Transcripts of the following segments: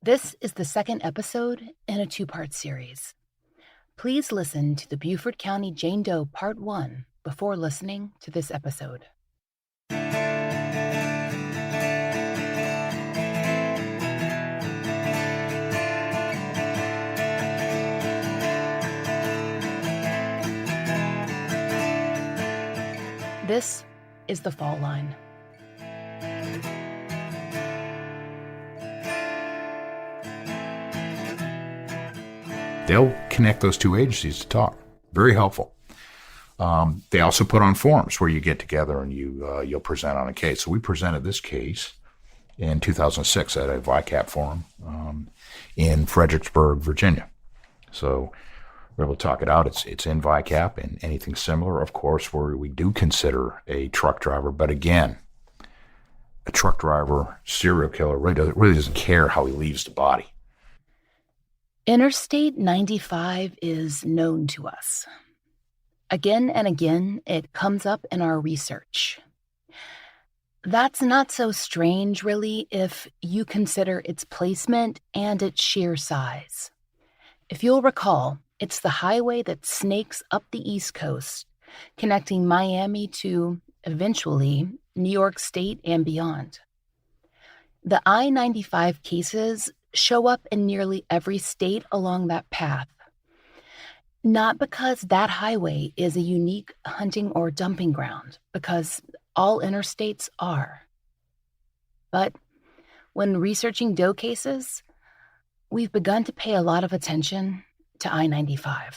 This is the second episode in a two-part series. Please listen to the Beaufort County Jane Doe Part 1 before listening to this episode. This is the fall line. They'll connect those two agencies to talk. Very helpful. They also put on forums where you get together and you'll present on a case. So we presented this case in 2006 at a VICAP forum in Fredericksburg, Virginia. So we're able to talk it out. It's in VICAP, and anything similar, of course, where we do consider a truck driver. But again, a truck driver serial killer really doesn't care how he leaves the body. Interstate 95 is known to us. Again and again, it comes up in our research. That's not so strange, really, if you consider its placement and its sheer size. If you'll recall, it's the highway that snakes up the East Coast, connecting Miami to, eventually, New York State and beyond. The I-95 cases show up in nearly every state along that path. Not because that highway is a unique hunting or dumping ground, because all interstates are. But when researching Doe cases, we've begun to pay a lot of attention to I-95.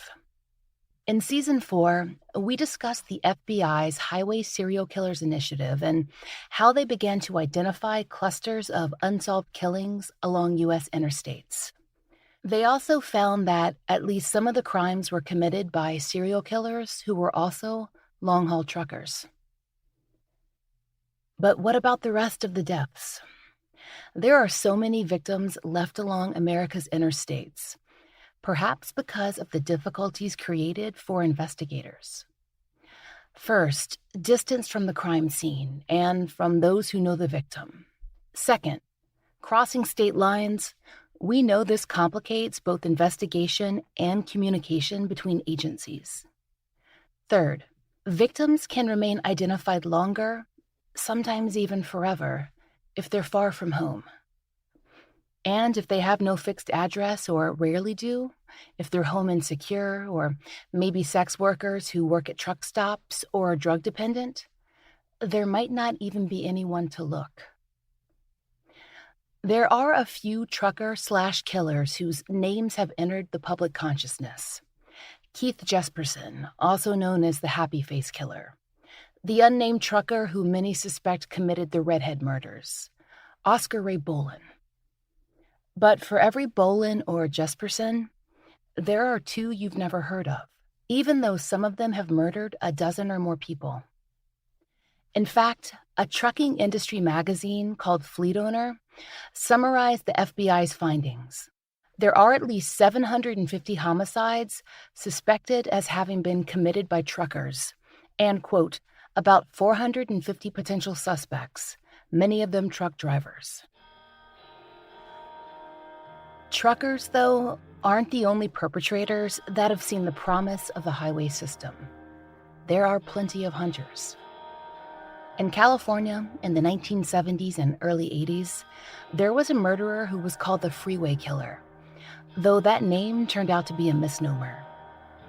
In Season 4, we discussed the FBI's Highway Serial Killers Initiative and how they began to identify clusters of unsolved killings along U.S. interstates. They also found that at least some of the crimes were committed by serial killers who were also long-haul truckers. But what about the rest of the deaths? There are so many victims left along America's interstates, perhaps because of the difficulties created for investigators. First, distance from the crime scene and from those who know the victim. Second, crossing state lines. We know this complicates both investigation and communication between agencies. Third, victims can remain identified longer, sometimes even forever, if they're far from home. And if they have no fixed address or rarely do, if they're home insecure or maybe sex workers who work at truck stops or drug dependent, there might not even be anyone to look. There are a few trucker/killers whose names have entered the public consciousness. Keith Jesperson, also known as the Happy Face Killer. The unnamed trucker who many suspect committed the Redhead murders. Oscar Ray Bolin. But for every Bolin or Jesperson, there are two you've never heard of, even though some of them have murdered a dozen or more people. In fact, a trucking industry magazine called Fleet Owner summarized the FBI's findings. There are at least 750 homicides suspected as having been committed by truckers, and, quote, about 450 potential suspects, many of them truck drivers. Truckers, though, aren't the only perpetrators that have seen the promise of the highway system. There are plenty of hunters. In California, in the 1970s and early 80s, there was a murderer who was called the Freeway Killer, though that name turned out to be a misnomer.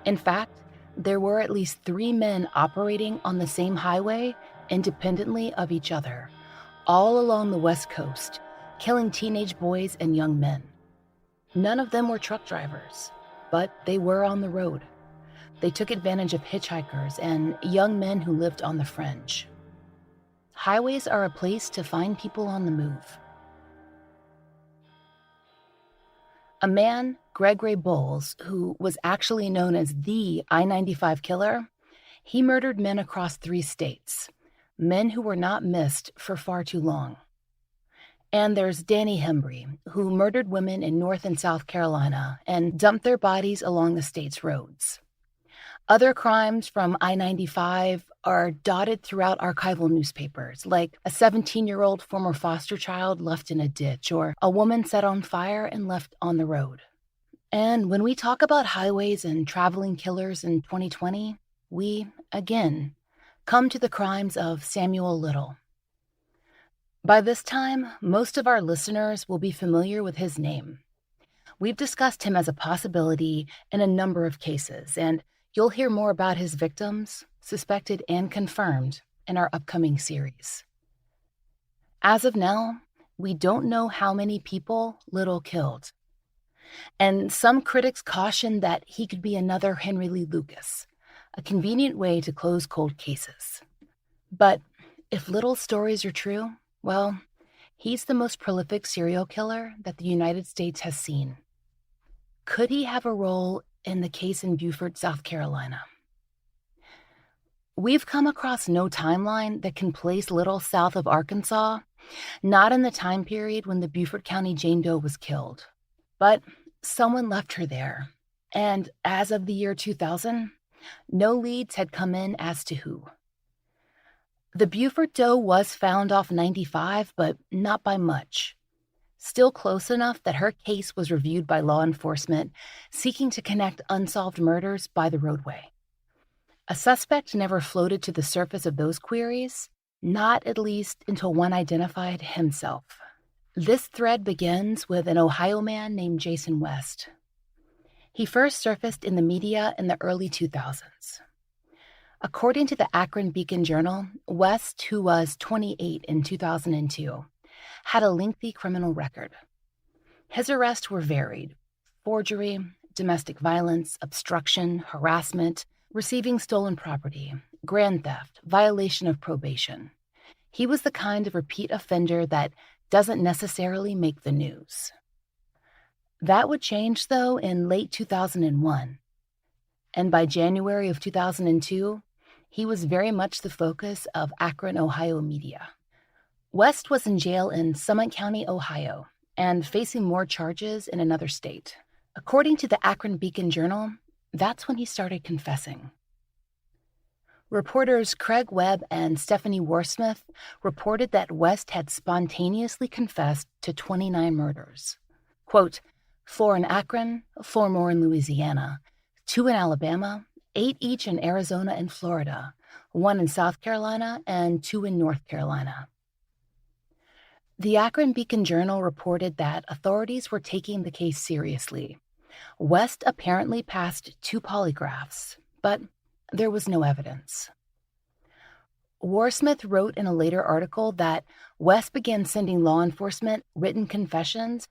In fact, there were at least 3 men operating on the same highway independently of each other, all along the West Coast, killing teenage boys and young men. None of them were truck drivers, but they were on the road. They took advantage of hitchhikers and young men who lived on the fringe. Highways are a place to find people on the move. A man, Greg Ray Bowles, who was actually known as the I-95 killer, he murdered men across 3 states, men who were not missed for far too long. And there's Danny Hembry, who murdered women in North and South Carolina and dumped their bodies along the state's roads. Other crimes from I-95 are dotted throughout archival newspapers, like a 17-year-old former foster child left in a ditch, or a woman set on fire and left on the road. And when we talk about highways and traveling killers in 2020, we, again, come to the crimes of Samuel Little. By this time, most of our listeners will be familiar with his name. We've discussed him as a possibility in a number of cases, and you'll hear more about his victims, suspected and confirmed, in our upcoming series. As of now, we don't know how many people Little killed. And some critics caution that he could be another Henry Lee Lucas, a convenient way to close cold cases. But if Little's stories are true, well, he's the most prolific serial killer that the United States has seen. Could he have a role in the case in Beaufort, South Carolina? We've come across no timeline that can place Little south of Arkansas, not in the time period when the Beaufort County Jane Doe was killed. But someone left her there, and as of the year 2000, no leads had come in as to who. The Beaufort Doe was found off 95, but not by much. Still close enough that her case was reviewed by law enforcement seeking to connect unsolved murders by the roadway. A suspect never floated to the surface of those queries, not at least until one identified himself. This thread begins with an Ohio man named Jason West. He first surfaced in the media in the early 2000s. According to the Akron Beacon-Journal, West, who was 28 in 2002, had a lengthy criminal record. His arrests were varied: forgery, domestic violence, obstruction, harassment, receiving stolen property, grand theft, violation of probation. He was the kind of repeat offender that doesn't necessarily make the news. That would change, though, in late 2001. And by January of 2002, he was very much the focus of Akron, Ohio media. West was in jail in Summit County, Ohio, and facing more charges in another state. According to the Akron Beacon-Journal, that's when he started confessing. Reporters Craig Webb and Stephanie Warsmith reported that West had spontaneously confessed to 29 murders. Quote, 4 in Akron, 4 more in Louisiana, 2 in Alabama, 8 each in Arizona and Florida, 1 in South Carolina, and 2 in North Carolina. The Akron Beacon-Journal reported that authorities were taking the case seriously. West apparently passed 2 polygraphs, but there was no evidence. Warsmith wrote in a later article that West began sending law enforcement written confessions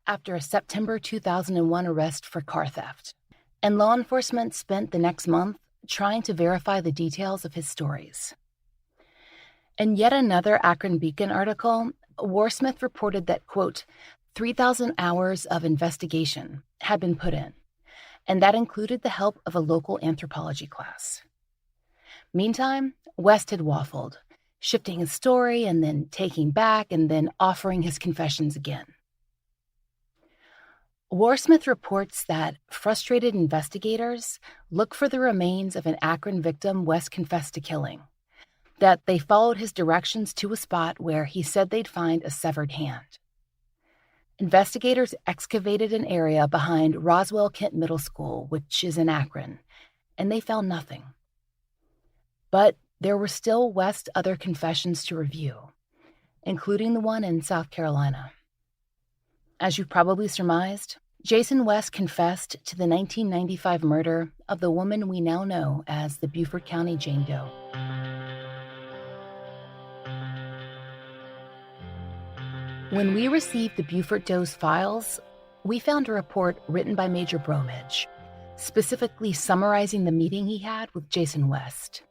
after a September 2001 arrest for car theft, and law enforcement spent the next month trying to verify the details of his stories. In yet another Akron Beacon article, Warsmith reported that, quote, 3,000 hours of investigation had been put in, and that included the help of a local anthropology class. Meantime, West had waffled, shifting his story and then taking back and then offering his confessions again. Warsmith reports that frustrated investigators look for the remains of an Akron victim West confessed to killing, that they followed his directions to a spot where he said they'd find a severed hand. Investigators excavated an area behind Roswell Kent Middle School, which is in Akron, and they found nothing. But there were still West's other confessions to review, including the one in South Carolina. As you've probably surmised, Jason West confessed to the 1995 murder of the woman we now know as the Beaufort County Jane Doe. When we received the Beaufort Doe's files, we found a report written by Major Bromage, specifically summarizing the meeting he had with Jason West.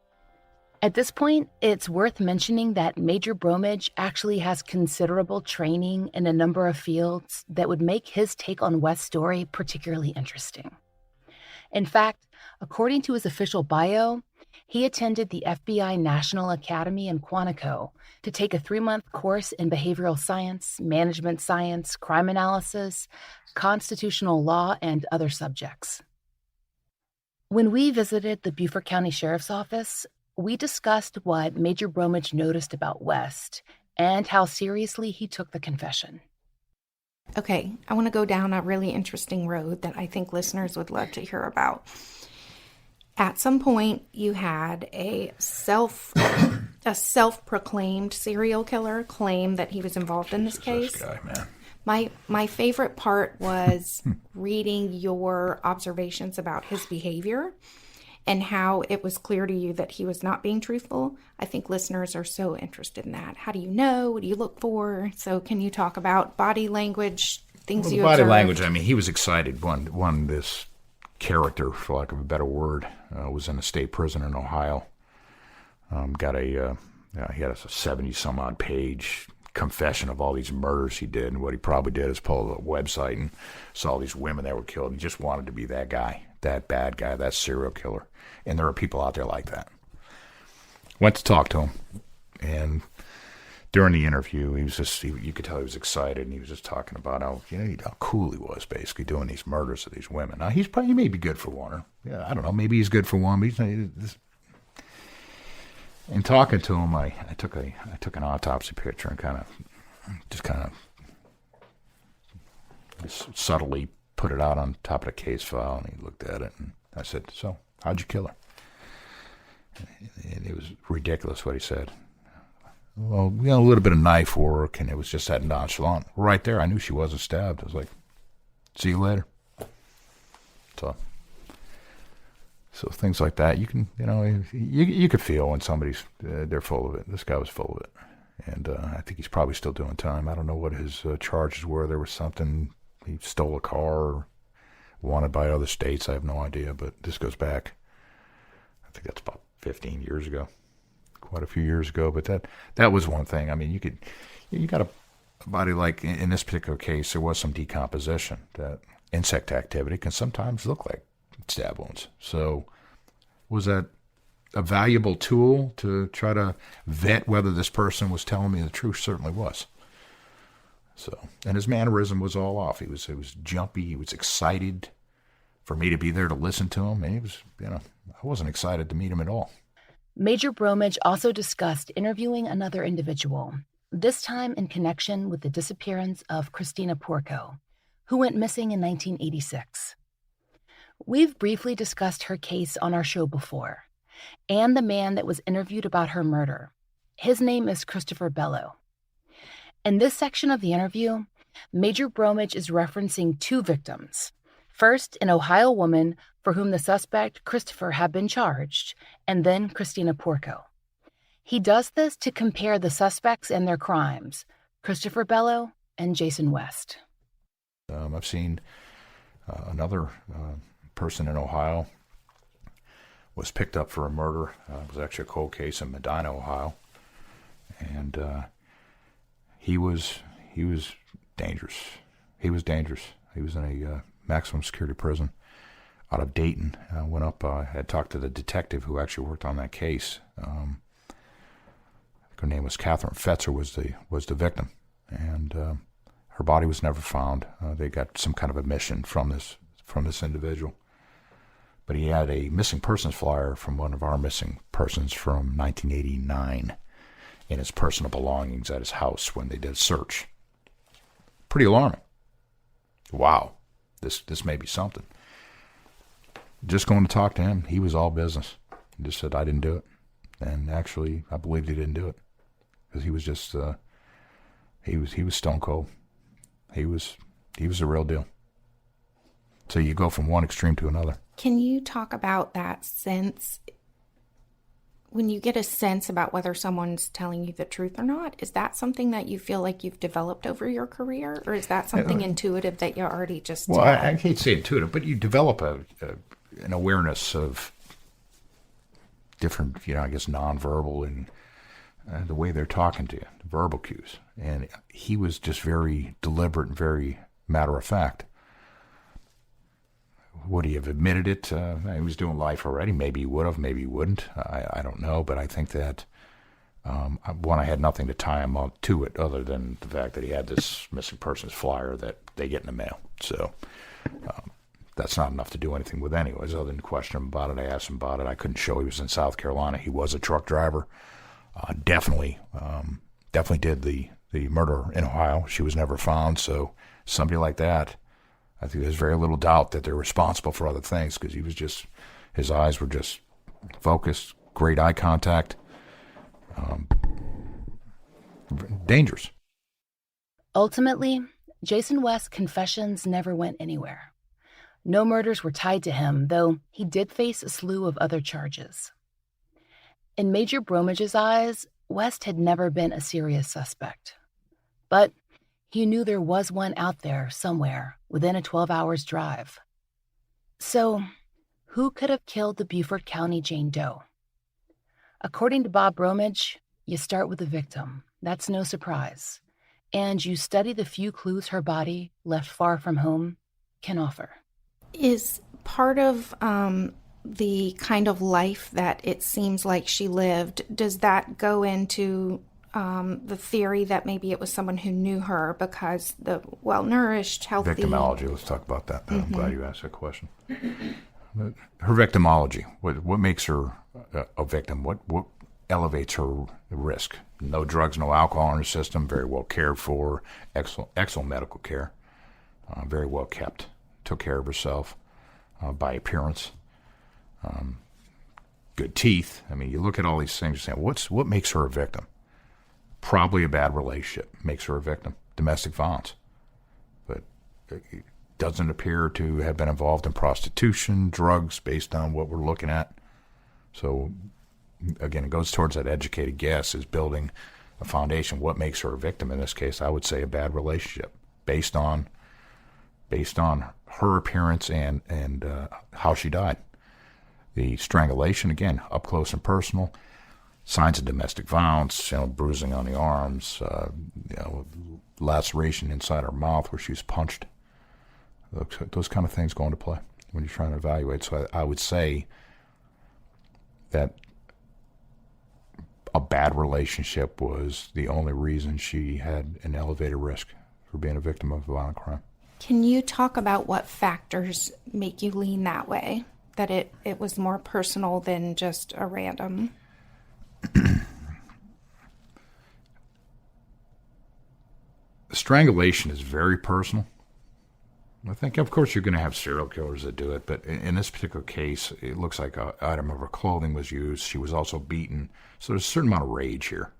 At this point, it's worth mentioning that Major Bromage actually has considerable training in a number of fields that would make his take on West's story particularly interesting. In fact, according to his official bio, he attended the FBI National Academy in Quantico to take a 3-month course in behavioral science, management science, crime analysis, constitutional law, and other subjects. When we visited the Beaufort County Sheriff's Office, we discussed what Major Bromwich noticed about West and how seriously he took the confession. Okay, I want to go down a really interesting road that I think listeners would love to hear about. At some point, you had a self-proclaimed serial killer claim that he was involved in this case. This guy, man. My favorite part was reading your observations about his behavior and how it was clear to you that he was not being truthful. I think listeners are so interested in that. How do you know? What do you look for? So can you talk about body language, things you Body observed? language, I mean, he was excited. This character, for lack of a better word, was in a state prison in Ohio. He had a 70-some-odd page confession of all these murders he did, and what he probably did is pull up a website and saw all these women that were killed. He just wanted to be that guy, that bad guy, that serial killer. And there are people out there like that. Went to talk to him, and during the interview, you could tell he was excited, and he was just talking about how cool he was, basically doing these murders of these women. Now he may be good for one, or I don't know, maybe he's good for one, but in talking to him, I took an autopsy picture and kind of subtly put it out on top of the case file, and he looked at it, and I said, "So, how'd you kill her?" And it was ridiculous what he said. Well, a little bit of knife work, and it was just that nonchalant. Right there, I knew she wasn't stabbed. I was like, "See you later." So things like that, you can, you could feel when somebody's, they're full of it. This guy was full of it. And I think he's probably still doing time. I don't know what his charges were. There was something, he stole a car or wanted by other states. I have no idea, but this goes back, I think that's about 15 years ago, quite a few years ago. But that was one thing. I mean, you got a body like, in this particular case, there was some decomposition. That insect activity can sometimes look like stab wounds. So was that a valuable tool to try to vet whether this person was telling me the truth? Certainly was. So, and his mannerism was all off. It was jumpy. He was excited for me to be there to listen to him. And he was, I wasn't excited to meet him at all. Major Bromwich also discussed interviewing another individual, this time in connection with the disappearance of Christina Porco, who went missing in 1986. We've briefly discussed her case on our show before, and the man that was interviewed about her murder. His name is Christopher Bello. In this section of the interview, Major Bromwich is referencing two victims. First, an Ohio woman for whom the suspect, Christopher, had been charged, and then Christina Porco. He does this to compare the suspects and their crimes, Christopher Bello and Jason West. I've seen another person in Ohio was picked up for a murder. It was actually a cold case in Medina, Ohio, and he was dangerous. He was dangerous. He was in a maximum security prison out of Dayton. Went up. Had talked to the detective who actually worked on that case. Her name was Catherine Fetzer. Was the victim, and her body was never found. They got some kind of admission from this individual. But he had a missing persons flyer from one of our missing persons from 1989 in his personal belongings at his house when they did a search. Pretty alarming. Wow, this may be something. Just going to talk to him, he was all business. He just said, "I didn't do it." And actually, I believed he didn't do it. Because he was just, he was stone cold. He was the real deal. So you go from one extreme to another. Can you talk about that sense, when you get a sense about whether someone's telling you the truth or not? Is that something that you feel like you've developed over your career, or is that something intuitive that you already just... Well, I hate to say intuitive, but you develop an awareness of different, I guess, nonverbal and the way they're talking to you, the verbal cues. And he was just very deliberate and very matter-of-fact. Would he have admitted it? He was doing life already. Maybe he would have, maybe he wouldn't. I don't know, but I think that, I had nothing to tie him up to it other than the fact that he had this missing persons flyer that they get in the mail. So That's not enough to do anything with anyways, other than question him about it. I asked him about it. I couldn't show he was in South Carolina. He was a truck driver. Definitely did the murder in Ohio. She was never found. So somebody like that, I think there's very little doubt that they're responsible for other things, because his eyes were just focused, great eye contact, dangerous. Ultimately, Jason West's confessions never went anywhere. No murders were tied to him, though he did face a slew of other charges. In Major Bromage's eyes, West had never been a serious suspect. But he knew there was one out there somewhere within a 12 hours drive. So, who could have killed the Beaufort County Jane Doe? According to Bob Bromage, you start with the victim. That's no surprise. And you study the few clues her body, left far from home, can offer. Is part of the kind of life that it seems like she lived, does that go into the theory that maybe it was someone who knew her because the well-nourished, healthy... Victimology, let's talk about that. I'm glad you asked that question. Her victimology, what makes her a victim? What elevates her risk? No drugs, no alcohol in her system, very well cared for, excellent medical care, very well kept, took care of herself by appearance, good teeth. I mean, you look at all these things and say, what makes her a victim? Probably a bad relationship makes her a victim, domestic violence. But it doesn't appear to have been involved in prostitution, drugs, based on what we're looking at. So, again, it goes towards that educated guess, is building a foundation. What makes her a victim? In this case, I would say a bad relationship, based on her appearance and how she died. The strangulation, again, up close and personal. Signs of domestic violence, bruising on the arms, laceration inside her mouth where she was punched. Those kind of things go into play when you're trying to evaluate. So I would say that a bad relationship was the only reason she had an elevated risk for being a victim of a violent crime. Can you talk about what factors make you lean that way, that it was more personal than just a random... Strangulation is very personal. I think, of course, you're going to have serial killers that do it, but in this particular case, it looks like an item of her clothing was used. She was also beaten, so there's a certain amount of rage here.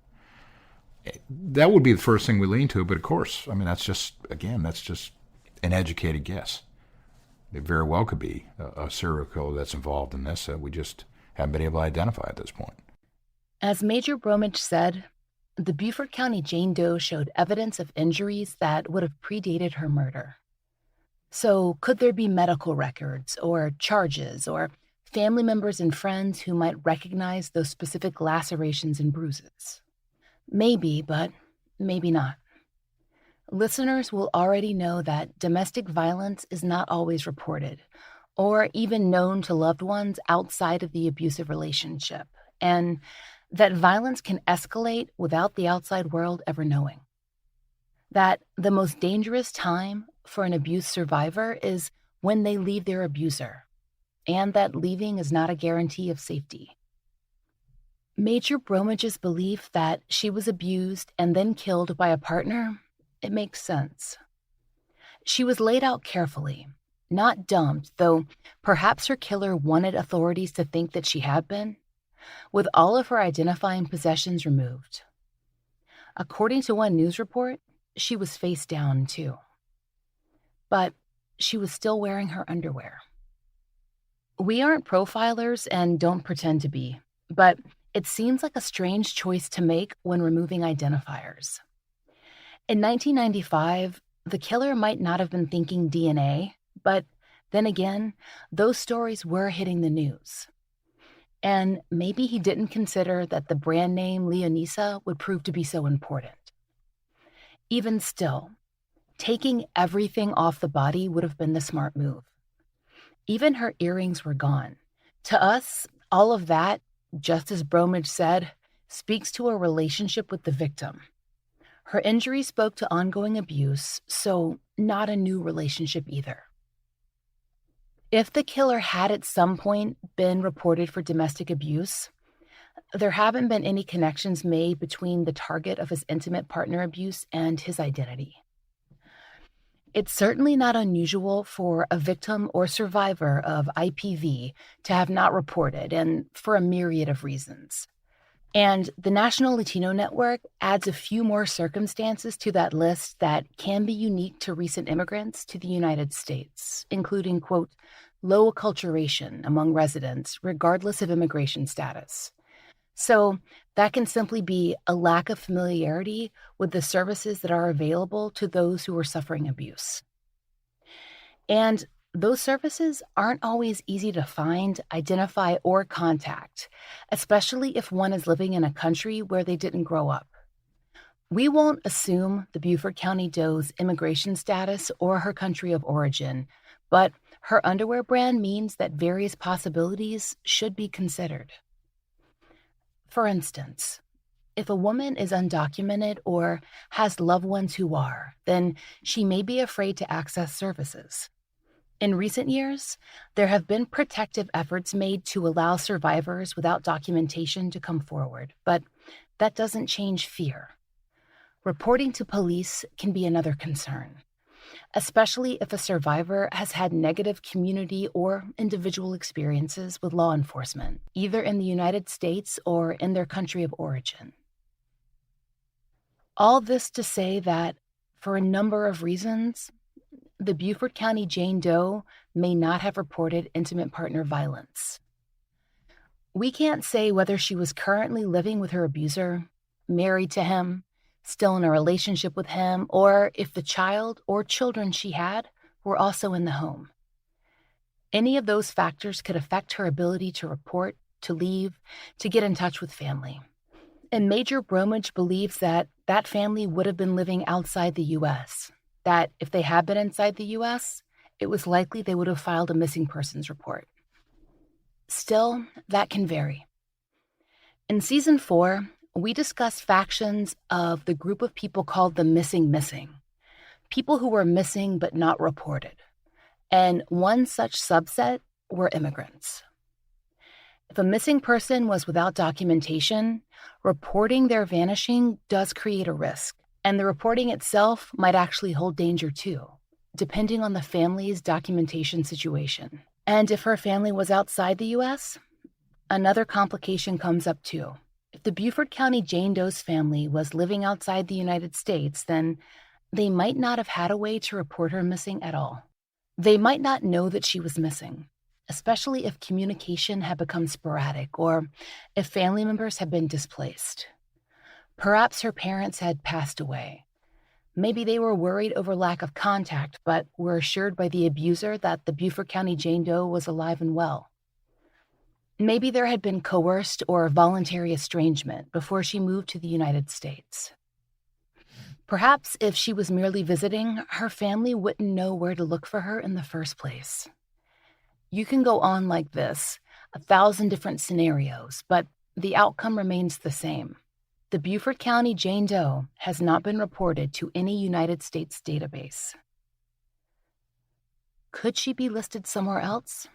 That would be the first thing we lean to, but of course, I mean, that's just an educated guess. It very well could be a serial killer that's involved in this that we just haven't been able to identify at this point. As Major Bromage said, the Beaufort County Jane Doe showed evidence of injuries that would have predated her murder. So could there be medical records or charges or family members and friends who might recognize those specific lacerations and bruises? Maybe, but maybe not. Listeners will already know that domestic violence is not always reported or even known to loved ones outside of the abusive relationship, and that violence can escalate without the outside world ever knowing. That the most dangerous time for an abuse survivor is when they leave their abuser, and that leaving is not a guarantee of safety. Major Bromage's belief that she was abused and then killed by a partner, it makes sense. She was laid out carefully, not dumped, though perhaps her killer wanted authorities to think that she had been, with all of her identifying possessions removed. According to one news report, she was face down, too. But she was still wearing her underwear. We aren't profilers and don't pretend to be, but it seems like a strange choice to make when removing identifiers. In 1995, the killer might not have been thinking DNA, but then again, those stories were hitting the news. And maybe he didn't consider that the brand name Leonisa would prove to be so important. Even still, taking everything off the body would have been the smart move. Even her earrings were gone. To us, all of that, just as Bromage said, speaks to a relationship with the victim. Her injury spoke to ongoing abuse, so not a new relationship either. If the killer had at some point been reported for domestic abuse, there haven't been any connections made between the target of his intimate partner abuse and his identity. It's certainly not unusual for a victim or survivor of IPV to have not reported, and for a myriad of reasons. And the National Latino Network adds a few more circumstances to that list that can be unique to recent immigrants to the United States, including, quote, low acculturation among residents, regardless of immigration status. So that can simply be a lack of familiarity with the services that are available to those who are suffering abuse. And those services aren't always easy to find, identify, or contact, especially if one is living in a country where they didn't grow up. We won't assume the Beaufort County Doe's immigration status or her country of origin, but her underwear brand means that various possibilities should be considered. For instance, if a woman is undocumented or has loved ones who are, then she may be afraid to access services. In recent years, there have been protective efforts made to allow survivors without documentation to come forward, but that doesn't change fear. Reporting to police can be another concern, especially if a survivor has had negative community or individual experiences with law enforcement, either in the United States or in their country of origin. All this to say that, for a number of reasons, the Beaufort County Jane Doe may not have reported intimate partner violence. We can't say whether she was currently living with her abuser, married to him, still in a relationship with him, or if the child or children she had were also in the home. Any of those factors could affect her ability to report, to leave, to get in touch with family. And Major Bromage believes that that family would have been living outside the U.S., that if they had been inside the U.S., it was likely they would have filed a missing persons report. Still, that can vary. In Season 4, we discussed factions of the group of people called the missing, people who were missing but not reported. And one such subset were immigrants. If a missing person was without documentation, reporting their vanishing does create a risk, and the reporting itself might actually hold danger too, depending on the family's documentation situation. And if her family was outside the U.S., another complication comes up too. If the Beaufort County Jane Doe's family was living outside the United States, then they might not have had a way to report her missing at all. They might not know that she was missing, especially if communication had become sporadic or if family members had been displaced. Perhaps her parents had passed away. Maybe they were worried over lack of contact, but were assured by the abuser that the Beaufort County Jane Doe was alive and well. Maybe there had been coerced or voluntary estrangement before she moved to the United States. Perhaps if she was merely visiting, her family wouldn't know where to look for her in the first place. You can go on like this, 1,000 different scenarios, but the outcome remains the same. The Beaufort County Jane Doe has not been reported to any United States database. Could she be listed somewhere else?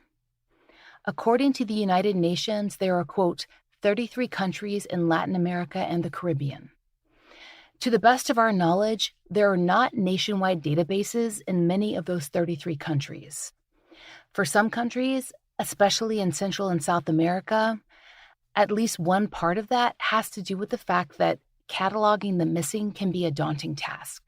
According to the United Nations, there are, quote, 33 countries in Latin America and the Caribbean. To the best of our knowledge, there are not nationwide databases in many of those 33 countries. For some countries, especially in Central and South America, at least one part of that has to do with the fact that cataloging the missing can be a daunting task.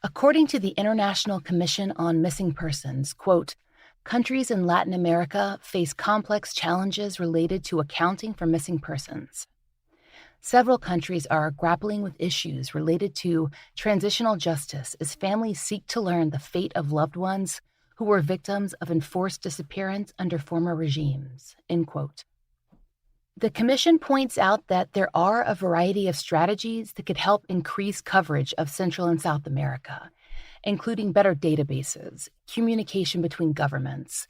According to the International Commission on Missing Persons, quote, countries in Latin America face complex challenges related to accounting for missing persons. Several countries are grappling with issues related to transitional justice as families seek to learn the fate of loved ones who were victims of enforced disappearance under former regimes, end quote. The Commission points out that there are a variety of strategies that could help increase coverage of Central and South America, including better databases, communication between governments,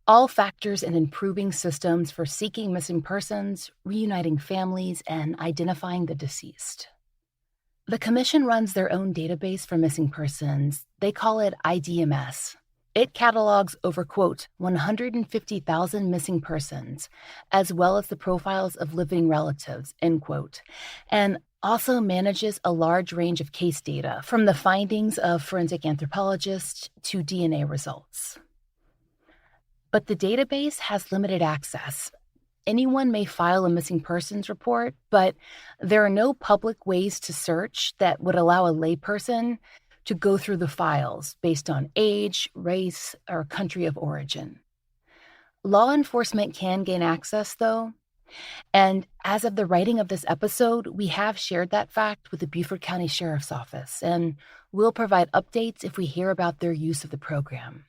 all factors in improving systems for seeking missing persons, reuniting families, and identifying the deceased. The Commission runs their own database for missing persons. They call it IDMS, It catalogs over, quote, 150,000 missing persons, as well as the profiles of living relatives, end quote, and also manages a large range of case data, from the findings of forensic anthropologists to DNA results. But the database has limited access. Anyone may file a missing persons report, but there are no public ways to search that would allow a layperson to go through the files based on age, race, or country of origin. Law enforcement can gain access, though, and as of the writing of this episode, we have shared that fact with the Beaufort County Sheriff's Office, and we'll provide updates if we hear about their use of the program.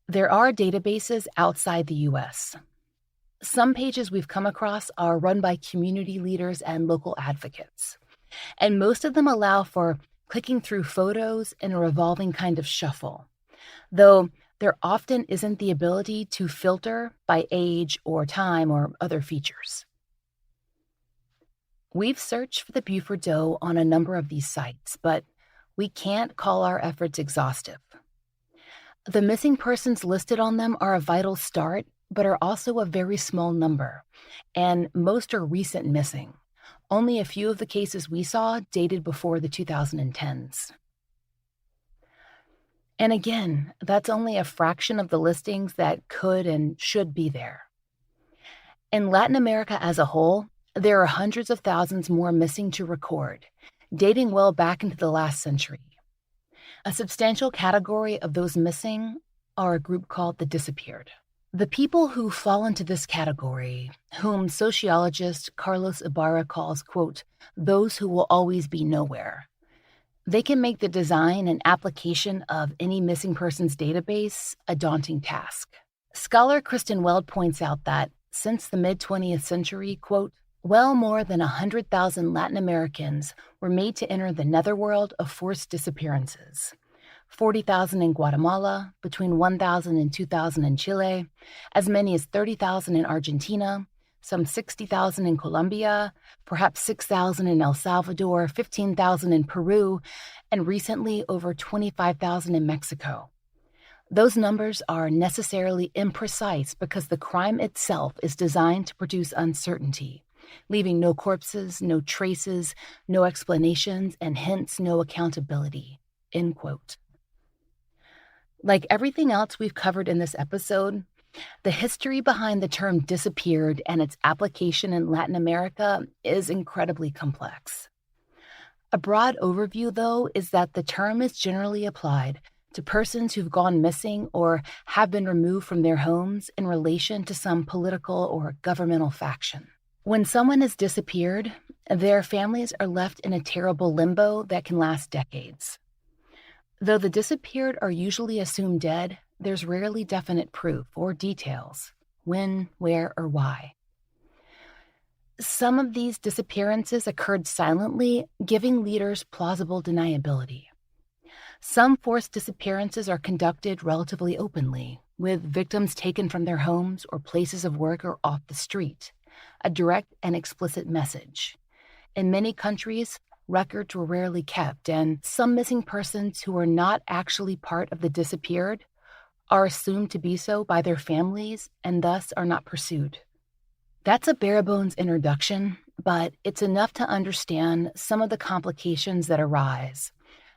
There are databases outside the U.S. Some pages we've come across are run by community leaders and local advocates, and most of them allow for clicking through photos in a revolving kind of shuffle, though there often isn't the ability to filter by age or time or other features. We've searched for the Beaufort Doe on a number of these sites, but we can't call our efforts exhaustive. The missing persons listed on them are a vital start, but are also a very small number, and most are recent missing. Only a few of the cases we saw dated before the 2010s. And again, that's only a fraction of the listings that could and should be there. In Latin America as a whole, there are hundreds of thousands more missing to record, dating well back into the last century. A substantial category of those missing are a group called the disappeared. The people who fall into this category, whom sociologist Carlos Ibarra calls, quote, those who will always be nowhere, they can make the design and application of any missing persons database a daunting task. Scholar Kristen Weld points out that since the mid-20th century, quote, well more than 100,000 Latin Americans were made to enter the netherworld of forced disappearances. 40,000 in Guatemala, between 1,000 and 2,000 in Chile, as many as 30,000 in Argentina, some 60,000 in Colombia, perhaps 6,000 in El Salvador, 15,000 in Peru, and recently over 25,000 in Mexico. Those numbers are necessarily imprecise because the crime itself is designed to produce uncertainty, leaving no corpses, no traces, no explanations, and hence no accountability, end quote. Like everything else we've covered in this episode, the history behind the term disappeared and its application in Latin America is incredibly complex. A broad overview, though, is that the term is generally applied to persons who've gone missing or have been removed from their homes in relation to some political or governmental faction. When someone has disappeared, their families are left in a terrible limbo that can last decades. Though the disappeared are usually assumed dead, there's rarely definite proof or details, when, where, or why. Some of these disappearances occurred silently, giving leaders plausible deniability. Some forced disappearances are conducted relatively openly, with victims taken from their homes or places of work or off the street, a direct and explicit message. In many countries, records were rarely kept, and some missing persons who are not actually part of the disappeared are assumed to be so by their families and thus are not pursued. That's a bare-bones introduction, but it's enough to understand some of the complications that arise.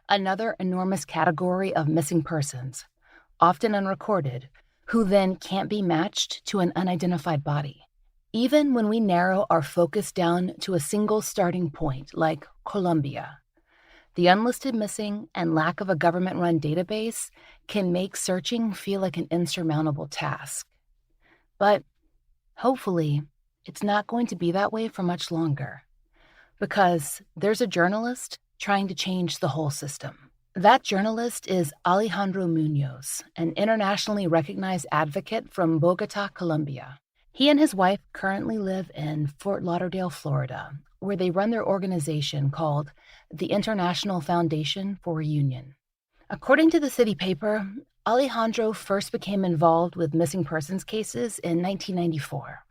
Another enormous category of missing persons, often unrecorded, who then can't be matched to an unidentified body. Even when we narrow our focus down to a single starting point, like Colombia, the unlisted missing and lack of a government-run database can make searching feel like an insurmountable task. But hopefully, it's not going to be that way for much longer, because there's a journalist trying to change the whole system. That journalist is Alejandro Munoz, an internationally recognized advocate from Bogota, Colombia. He and his wife currently live in Fort Lauderdale, Florida, where they run their organization called the International Foundation for Reunion. According to the city paper, Alejandro first became involved with missing persons cases in 1994,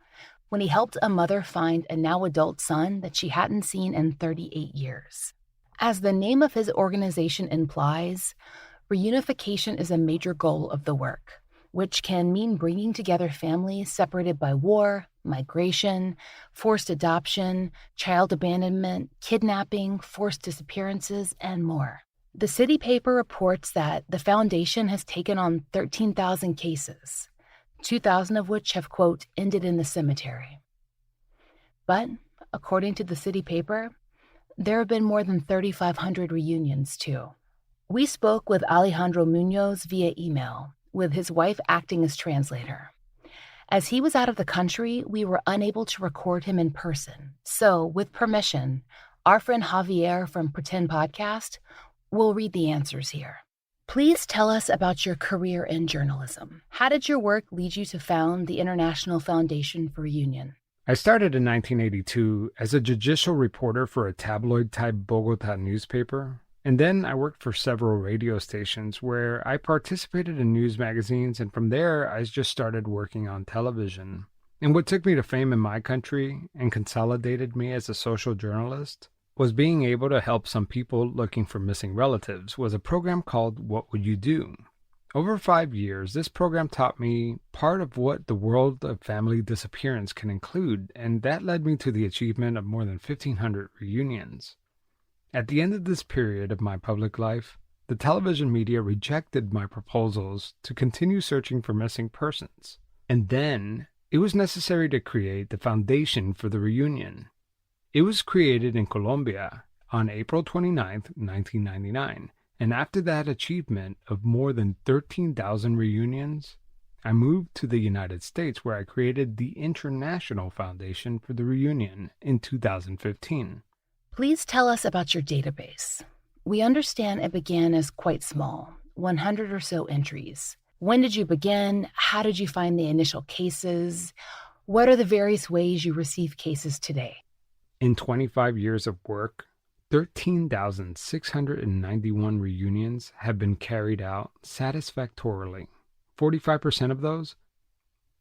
when he helped a mother find a now adult son that she hadn't seen in 38 years. As the name of his organization implies, Reunification is a major goal of the work, which can mean bringing together families separated by war, migration, forced adoption, child abandonment, kidnapping, forced disappearances, and more. The city paper reports that the foundation has taken on 13,000 cases, 2,000 of which have, quote, ended in the cemetery. But, according to the city paper, there have been more than 3,500 reunions, too. We spoke with Alejandro Munoz via email, with his wife acting as translator. As he was out of the country, we were unable to record him in person. So, with permission, our friend Javier from Pretend Podcast will read the answers here. Please tell us about your career in journalism. How did your work lead you to found the International Foundation for Reunion? I started in 1982 as a judicial reporter for a tabloid-type Bogota newspaper, and then I worked for several radio stations where I participated in news magazines, and from there I just started working on television. And what took me to fame in my country and consolidated me as a social journalist was being able to help some people looking for missing relatives was a program called What Would You Do? Over 5 years, this program taught me part of what the world of family disappearance can include, and that led me to the achievement of more than 1,500 reunions. At the end of this period of my public life, the television media rejected my proposals to continue searching for missing persons. And then, it was necessary to create the foundation for the reunion. It was created in Colombia on April 29, 1999, and after that achievement of more than 13,000 reunions, I moved to the United States where I created the International Foundation for the Reunion in 2015. Please tell us about your database. We understand it began as quite small, 100 or so entries. When did you begin? How did you find the initial cases? What are the various ways you receive cases today? In 25 years of work, 13,691 reunions have been carried out satisfactorily. 45% of those,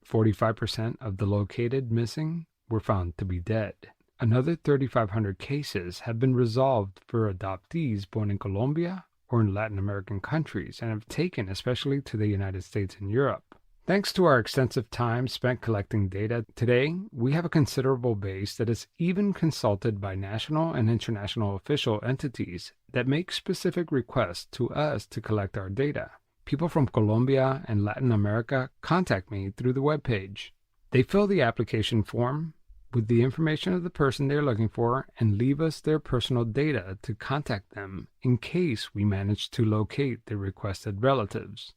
45% of the located missing, were found to be dead. Another 3,500 cases have been resolved for adoptees born in Colombia or in Latin American countries and have taken especially to the United States and Europe. Thanks to our extensive time spent collecting data, today we have a considerable base that is even consulted by national and international official entities that make specific requests to us to collect our data. People from Colombia and Latin America contact me through the webpage. They fill the application form with the information of the person they're looking for and leave us their personal data to contact them in case we manage to locate the requested relatives.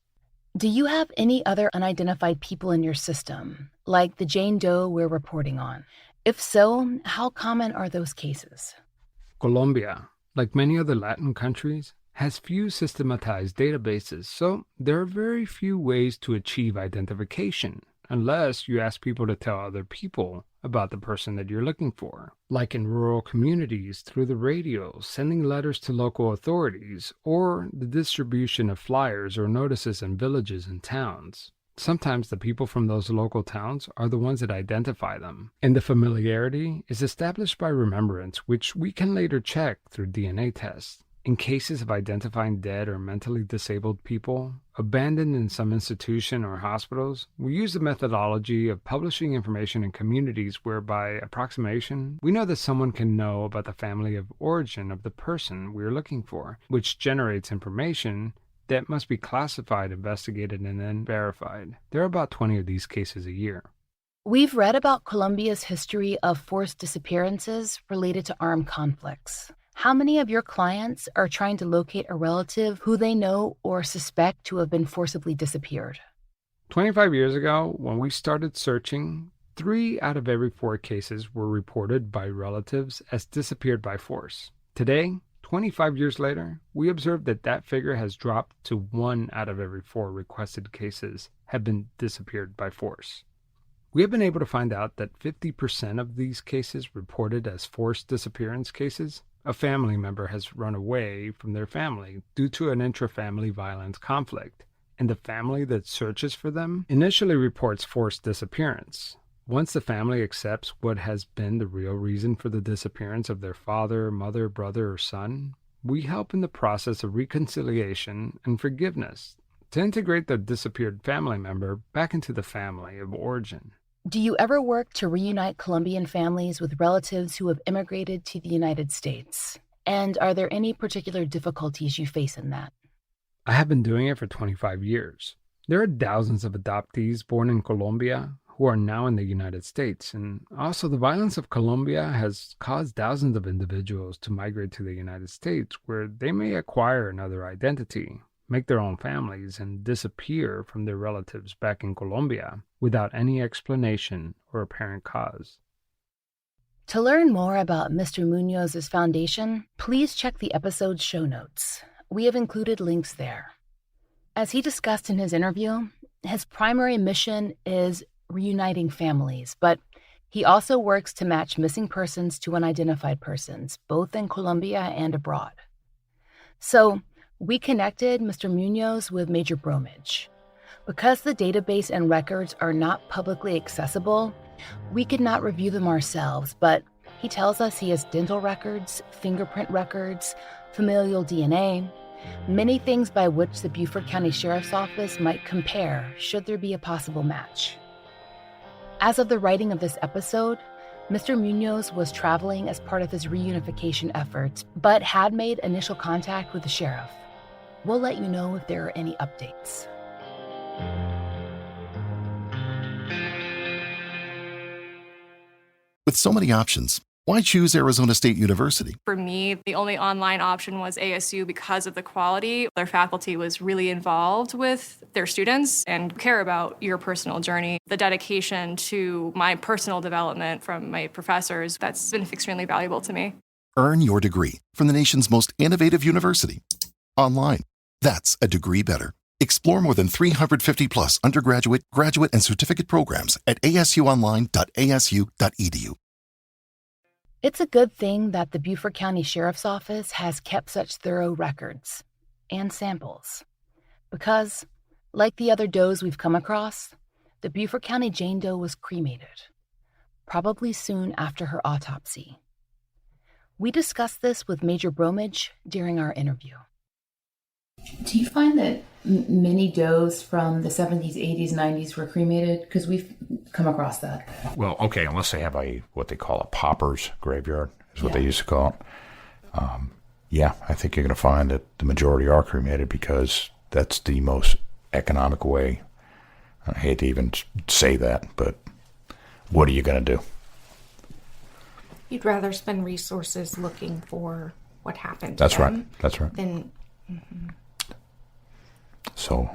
Do you have any other unidentified people in your system, like the Jane Doe we're reporting on? If so, how common are those cases? Colombia, like many other Latin countries, has few systematized databases, so there are very few ways to achieve identification, unless you ask people to tell other people about the person that you're looking for, like in rural communities through the radio, sending letters to local authorities, or the distribution of flyers or notices in villages and towns. Sometimes the people from those local towns are the ones that identify them, and the familiarity is established by remembrance, which we can later check through DNA tests. In cases of identifying dead or mentally disabled people, abandoned in some institution or hospitals, we use the methodology of publishing information in communities where, by approximation, we know that someone can know about the family of origin of the person we are looking for, which generates information that must be classified, investigated, and then verified. There are about 20 of these cases a year. We've read about Colombia's history of forced disappearances related to armed conflicts. How many of your clients are trying to locate a relative who they know or suspect to have been forcibly disappeared? 25 years ago, when we started searching, 3 out of every 4 cases were reported by relatives as disappeared by force. Today, 25 years later, we observe that that figure has dropped to 1 out of every 4 requested cases have been disappeared by force. We have been able to find out that 50% of these cases reported as forced disappearance cases, a family member has run away from their family due to an intra-family violence conflict, and the family that searches for them initially reports forced disappearance. Once the family accepts what has been the real reason for the disappearance of their father, mother, brother, or son, we help in the process of reconciliation and forgiveness to integrate the disappeared family member back into the family of origin. Do you ever work to reunite Colombian families with relatives who have immigrated to the United States? And are there any particular difficulties you face in that? I have been doing it for 25 years. There are thousands of adoptees born in Colombia who are now in the United States, and also the violence of Colombia has caused thousands of individuals to migrate to the United States, where they may acquire another identity, make their own families, and disappear from their relatives back in Colombia without any explanation or apparent cause. To learn more about Mr. Munoz's foundation, please check the episode's show notes. We have included links there. As he discussed in his interview, his primary mission is reuniting families, but he also works to match missing persons to unidentified persons, both in Colombia and abroad. So, we connected Mr. Munoz with Major Bromage. Because the database and records are not publicly accessible, we could not review them ourselves, but he tells us he has dental records, fingerprint records, familial DNA, many things by which the Beaufort County Sheriff's Office might compare should there be a possible match. As of the writing of this episode, Mr. Munoz was traveling as part of his reunification efforts, but had made initial contact with the sheriff. We'll let you know if there are any updates. With so many options, why choose Arizona State University? For me, the only online option was ASU because of the quality. Their faculty was really involved with their students and care about your personal journey. The dedication to my personal development from my professors, that's been extremely valuable to me. Earn your degree from the nation's most innovative university. Online. That's a degree better. Explore more than 350 plus undergraduate, graduate, and certificate programs at asuonline.asu.edu. It's a good thing that the Beaufort County Sheriff's Office has kept such thorough records and samples. Because, like the other does we've come across, the Beaufort County Jane Doe was cremated, probably soon after her autopsy. We discussed this with Major Bromage during our interview. Do you find that many does from the 70s, 80s, 90s were cremated? Because we've come across that. Well, okay, unless they have what they call a pauper's graveyard, is what they used to call it. Yeah, I think you're going to find that the majority are cremated because that's the most economic way. I hate to even say that, but what are you going to do? You'd rather spend resources looking for what happened to That's them right. That's right. than So,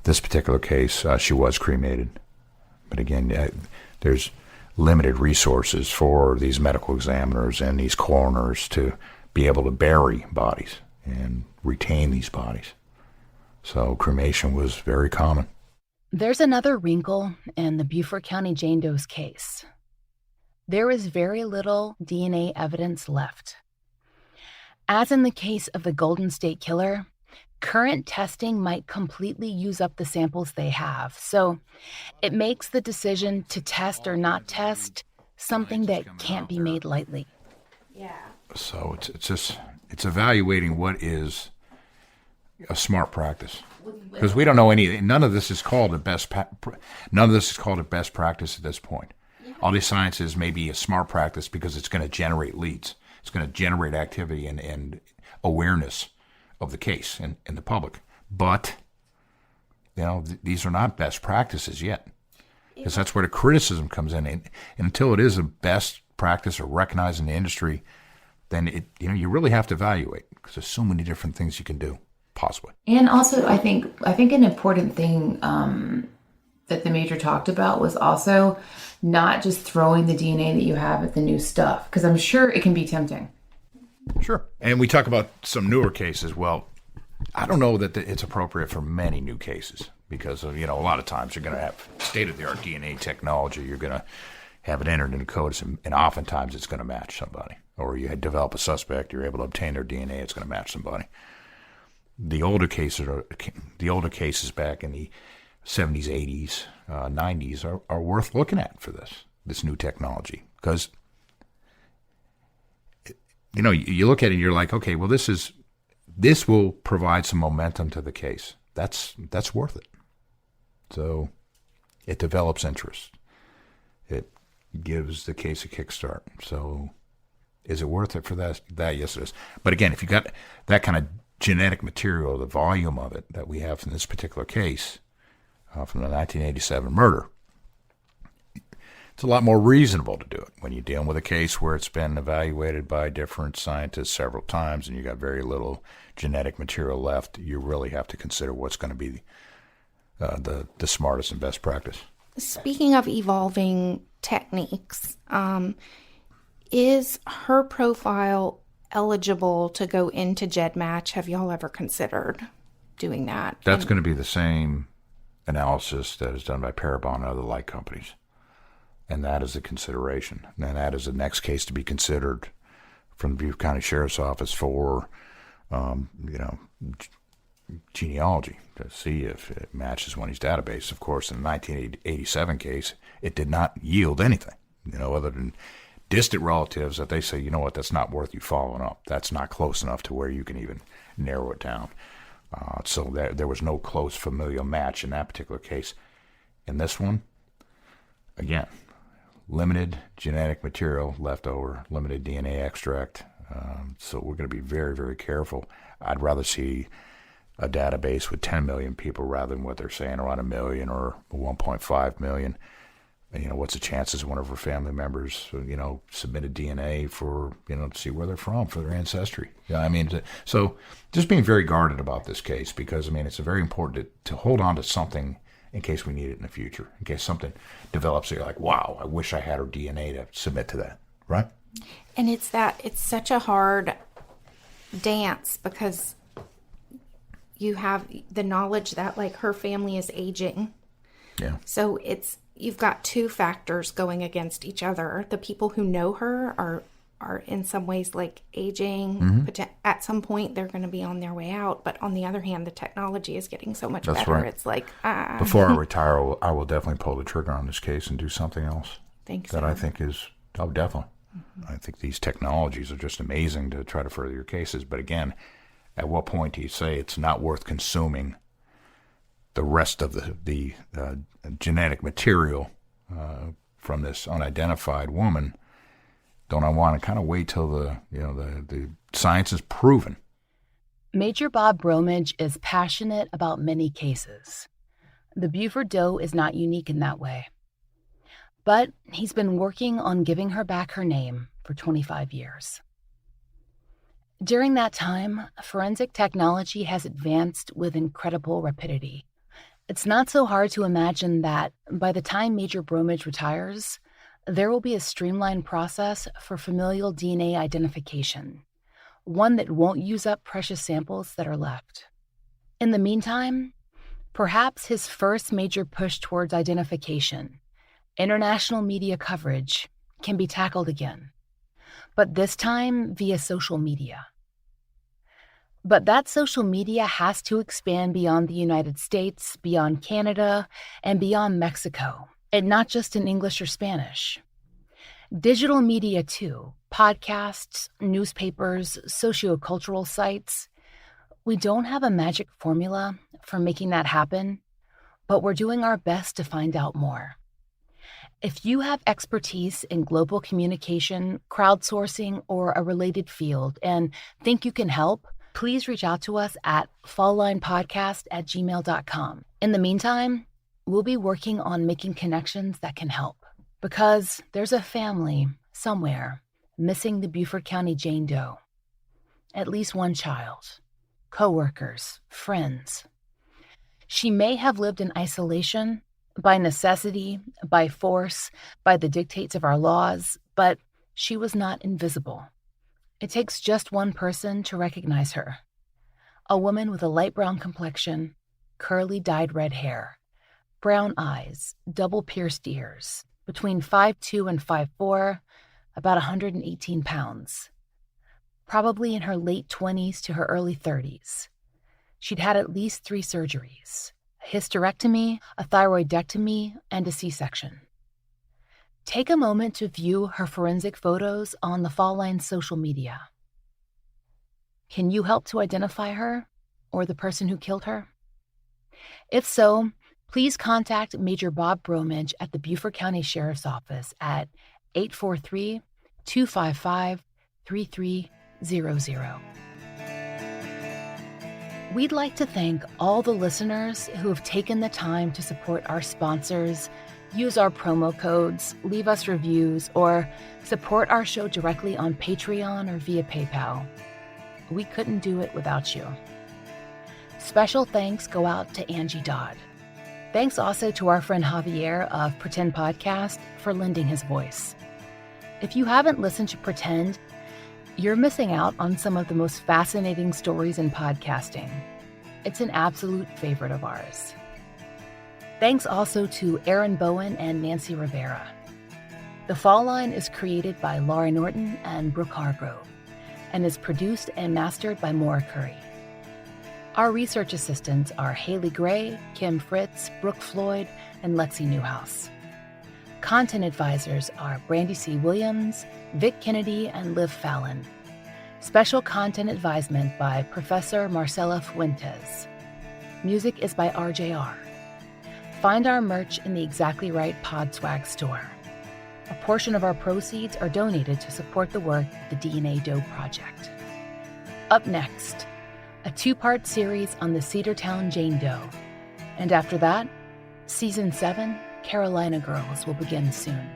this particular case, she was cremated. But again, there's limited resources for these medical examiners and these coroners to be able to bury bodies and retain these bodies. So, cremation was very common. There's another wrinkle in the Beaufort County Jane Doe's case. There is very little DNA evidence left. As in the case of the Golden State Killer, current testing might completely use up the samples they have, so it makes the decision to test or not test something that can't be made lightly. yeah. So it's evaluating what is a smart practice, because we don't know none of this is called a best practice at this point. All these sciences may be a smart practice because it's going to generate leads. It's going to generate activity and awareness of the case in the public. But, these are not best practices yet. Because that's where the criticism comes in. And until it is a best practice or recognized in the industry, then you really have to evaluate, because there's so many different things you can do, possibly. And also, I think an important thing that the major talked about was also not just throwing the DNA that you have at the new stuff, because I'm sure it can be tempting. Sure. And we talk about some newer cases. Well, I don't know that it's appropriate for many new cases because, a lot of times you're going to have state-of-the-art DNA technology. You're going to have it entered into CODIS, and oftentimes it's going to match somebody. Or you develop a suspect, you're able to obtain their DNA, it's going to match somebody. The older cases back in the 70s, 80s, 90s are worth looking at for this new technology, because you look at it and you're like, okay, well, this will provide some momentum to the case. That's worth it. So it develops interest. It gives the case a kickstart. So is it worth it for that? Yes, it is. But again, if you got that kind of genetic material, the volume of it that we have in this particular case from the 1987 murder, it's a lot more reasonable to do it when you're dealing with a case where it's been evaluated by different scientists several times and you got very little genetic material left. You really have to consider what's going to be the smartest and best practice. Speaking of evolving techniques, is her profile eligible to go into GEDmatch? Have y'all ever considered doing that? That's going to be the same analysis that is done by Parabon and other like companies. And that is a consideration. And that is the next case to be considered from the Beaufort County Sheriff's Office for, genealogy to see if it matches one of these databases. Of course, in the 1987 case, it did not yield anything, other than distant relatives that they say, you know what, that's not worth you following up. That's not close enough to where you can even narrow it down. So there was no close familial match in that particular case. In this one, again, limited genetic material left over, limited DNA extract. So we're going to be very, very careful. I'd rather see a database with 10 million people rather than what they're saying around 1 million or 1.5 million. What's the chances one of her family members, submitted DNA for, to see where they're from, for their ancestry. So just being very guarded about this case because, it's very important to hold on to something in case we need it in the future, in case something develops that you're like, wow, I wish I had her DNA to submit to that, right? And it's such a hard dance because you have the knowledge that like her family is aging. Yeah. So you've got two factors going against each other. The people who know her are in some ways like aging, but at some point they're going to be on their way out. But on the other hand, the technology is getting so much better. Right. It's like, before I retire, I will definitely pull the trigger on this case and do something else that I think is, definitely. I think these technologies are just amazing to try to further your cases. But again, at what point do you say it's not worth consuming the rest of the genetic material from this unidentified woman? Don't I want to kind of wait till the science is proven? Major Bob Bromage is passionate about many cases. The Beaufort Doe is not unique in that way. But he's been working on giving her back her name for 25 years. During that time, forensic technology has advanced with incredible rapidity. It's not so hard to imagine that by the time Major Bromage retires, there will be a streamlined process for familial DNA identification, one that won't use up precious samples that are left. In the meantime, perhaps his first major push towards identification, international media coverage, can be tackled again, but this time via social media. But that social media has to expand beyond the United States, beyond Canada, and beyond Mexico, and not just in English or Spanish. Digital media too, podcasts, newspapers, sociocultural sites. We don't have a magic formula for making that happen, but we're doing our best to find out more. If you have expertise in global communication, crowdsourcing, or a related field and think you can help, please reach out to us at falllinepodcast@gmail.com. In the meantime, we'll be working on making connections that can help. Because there's a family somewhere missing the Beaufort County Jane Doe. At least one child, coworkers, friends. She may have lived in isolation, by necessity, by force, by the dictates of our laws, but she was not invisible. It takes just one person to recognize her. A woman with a light brown complexion, curly dyed red hair, brown eyes, double pierced ears, between 5'2" and 5'4", about 118 pounds. Probably in her late 20s to her early 30s. She'd had at least 3 surgeries, a hysterectomy, a thyroidectomy, and a C-section. Take a moment to view her forensic photos on the Fall Line social media. Can you help to identify her or the person who killed her? If so, please contact Major Bob Bromage at the Beaufort County Sheriff's Office at 843-255-3300. We'd like to thank all the listeners who have taken the time to support our sponsors, use our promo codes, leave us reviews, or support our show directly on Patreon or via PayPal. We couldn't do it without you. Special thanks go out to Angie Dodd. Thanks also to our friend Javier of Pretend Podcast for lending his voice. If you haven't listened to Pretend, you're missing out on some of the most fascinating stories in podcasting. It's an absolute favorite of ours. Thanks also to Aaron Bowen and Nancy Rivera. The Fall Line is created by Laura Norton and Brooke Hargrove and is produced and mastered by Maura Curry. Our research assistants are Haley Gray, Kim Fritz, Brooke Floyd, and Lexi Newhouse. Content advisors are Brandy C. Williams, Vic Kennedy, and Liv Fallon. Special content advisement by Professor Marcela Fuentes. Music is by RJR. Find our merch in the Exactly Right Podswag store. A portion of our proceeds are donated to support the work of the DNA Doe Project. Up next, a 2-part series on the Cedartown Jane Doe. And after that, Season 7, Carolina Girls will begin soon.